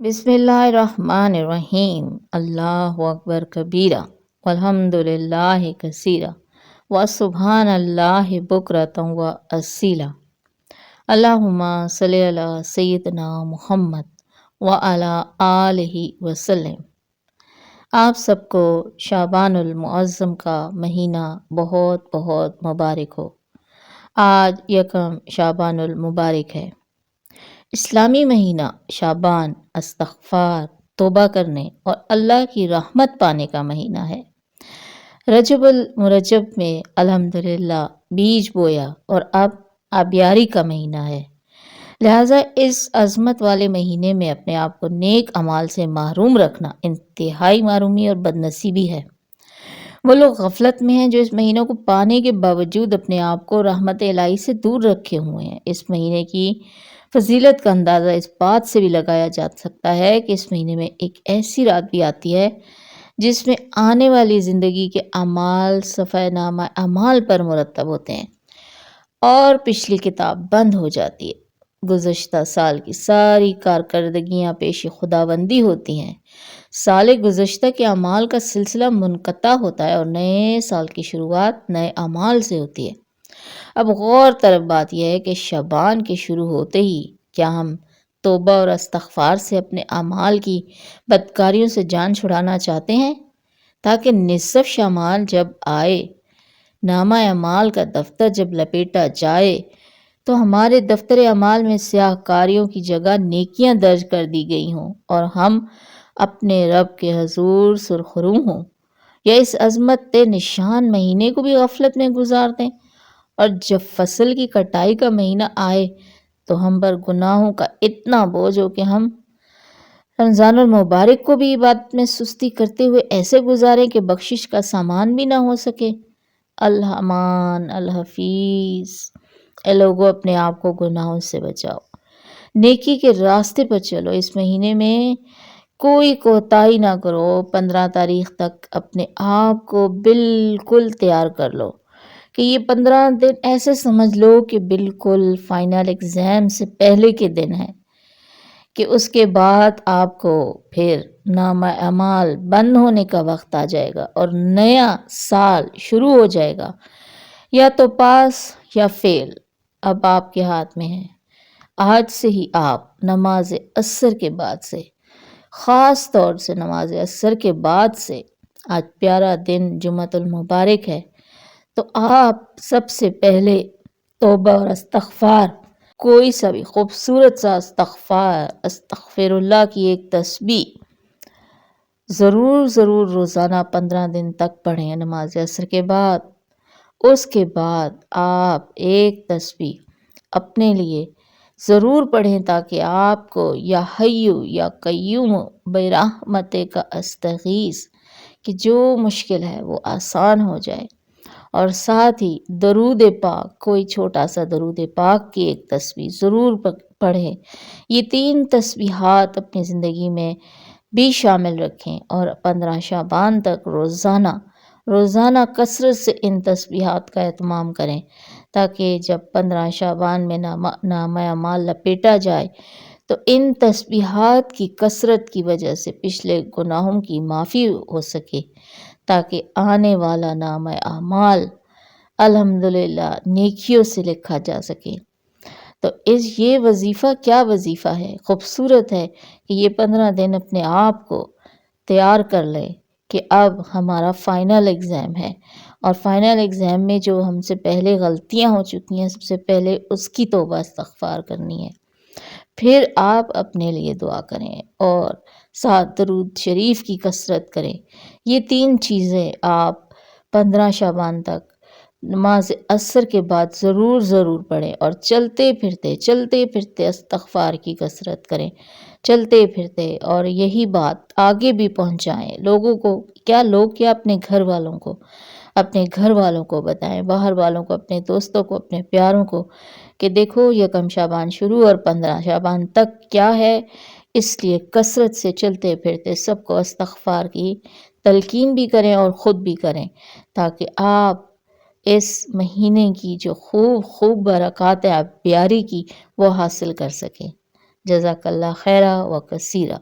بسم اللہ الرحمن الرحیم۔ اللہ اکبر کبیرہ والحمد للہ کثیرہ وسبحان اللہ بکرۃ واصیلا۔ اللہم صلی علی سیدنا محمد وعلی آلہ وسلم۔ آپ سب کو شعبان المعظم کا مہینہ بہت بہت مبارک ہو۔ آج یکم شعبان المبارک ہے۔ اسلامی مہینہ شعبان استغفار، توبہ کرنے اور اللہ کی رحمت پانے کا مہینہ ہے۔ رجب المرجب میں الحمدللہ بیج بویا اور اب آبیاری کا مہینہ ہے، لہٰذا اس عظمت والے مہینے میں اپنے آپ کو نیک اعمال سے محروم رکھنا انتہائی محرومی اور بدنصیبی ہے۔ وہ لوگ غفلت میں ہیں جو اس مہینوں کو پانے کے باوجود اپنے آپ کو رحمت الہی سے دور رکھے ہوئے ہیں۔ اس مہینے کی فضیلت کا اندازہ اس بات سے بھی لگایا جا سکتا ہے کہ اس مہینے میں ایک ایسی رات بھی آتی ہے جس میں آنے والی زندگی کے اعمال صفحہ نامہ اعمال پر مرتب ہوتے ہیں اور پچھلی کتاب بند ہو جاتی ہے۔ گزشتہ سال کی ساری کارکردگیاں پیش خداوندی ہوتی ہیں، سال گزشتہ کے اعمال کا سلسلہ منقطع ہوتا ہے اور نئے سال کی شروعات نئے اعمال سے ہوتی ہے۔ اب غور طلب بات یہ ہے کہ شعبان کے شروع ہوتے ہی کیا ہم توبہ اور استغفار سے اپنے اعمال کی بدکاریوں سے جان چھڑانا چاہتے ہیں، تاکہ نصف شعبان جب آئے، نامہ اعمال کا دفتر جب لپیٹا جائے تو ہمارے دفتر اعمال میں سیاہ کاریوں کی جگہ نیکیاں درج کر دی گئی ہوں اور ہم اپنے رب کے حضور سرخرو ہوں، یا اس عظمت نشان مہینے کو بھی غفلت میں گزار دیں اور جب فصل کی کٹائی کا مہینہ آئے تو ہم پر گناہوں کا اتنا بوجھ ہو کہ ہم رمضان المبارک کو بھی عبادت میں سستی کرتے ہوئے ایسے گزاریں کہ بخشش کا سامان بھی نہ ہو سکے۔ الرحمن الحفیظ۔ اے لوگو، اپنے آپ کو گناہوں سے بچاؤ، نیکی کے راستے پر چلو، اس مہینے میں کوئی کوتاہی نہ کرو۔ 15 تاریخ تک اپنے آپ کو بالکل تیار کر لو کہ یہ 15 دن ایسے سمجھ لو کہ بالکل فائنل ایگزام سے پہلے کے دن ہیں، کہ اس کے بعد آپ کو پھر نامہ اعمال بند ہونے کا وقت آ جائے گا اور نیا سال شروع ہو جائے گا، یا تو پاس یا فیل اب آپ کے ہاتھ میں ہے۔ آج سے ہی آپ نماز عصر کے بعد سے، خاص طور سے نماز عصر کے بعد سے، آج پیارا دن جمعۃ المبارک ہے، تو آپ سب سے پہلے توبہ اور استغفار، کوئی سا بھی خوبصورت سا استغفر اللہ کی ایک تسبیح ضرور روزانہ 15 دن تک پڑھیں نماز عصر کے بعد۔ اس کے بعد آپ ایک تسبیح اپنے لیے ضرور پڑھیں تاکہ آپ کو یا حیو یا قیوم برحمتک استغیث کہ جو مشکل ہے وہ آسان ہو جائے، اور ساتھ ہی درود پاک، کوئی چھوٹا سا درود پاک کی ایک تسبیح ضرور پڑھیں۔ یہ 3 تسبیحات اپنی زندگی میں بھی شامل رکھیں اور 15 شعبان تک روزانہ کثرت سے ان تسبیحات کا اہتمام کریں، تاکہ جب 15 شعبان میں نامہ اعمال لپیٹا جائے تو ان تسبیحات کی کثرت کی وجہ سے پچھلے گناہوں کی معافی ہو سکے، تاکہ آنے والا نامہ اعمال الحمدللہ نیکیوں سے لکھا جا سکے۔ تو یہ وظیفہ کیا وظیفہ ہے، خوبصورت ہے کہ یہ 15 دن اپنے آپ کو تیار کر لے کہ اب ہمارا فائنل ایگزام ہے، اور فائنل ایگزام میں جو ہم سے پہلے غلطیاں ہو چکی ہیں، سب سے پہلے اس کی توبہ استغفار کرنی ہے۔ پھر آپ اپنے لیے دعا کریں اور ساتھ درود شریف کی کثرت کریں۔ یہ 3 چیزیں آپ 15 شعبان تک نماز عصر کے بعد ضرور پڑھیں، اور چلتے پھرتے استغفار کی کثرت کریں، چلتے پھرتے، اور یہی بات آگے بھی پہنچائیں لوگوں کو، کیا اپنے گھر والوں کو بتائیں، باہر والوں کو، اپنے دوستوں کو، اپنے پیاروں کو، کہ دیکھو یکم شعبان شروع اور 15 شعبان تک کیا ہے۔ اس لیے کثرت سے چلتے پھرتے سب کو استغفار کی تلقین بھی کریں اور خود بھی کریں، تاکہ آپ اس مہینے کی جو خوب برکات ہے پیاری کی، وہ حاصل کر سکیں۔ جزاک اللہ خیرہ و کثیرہ۔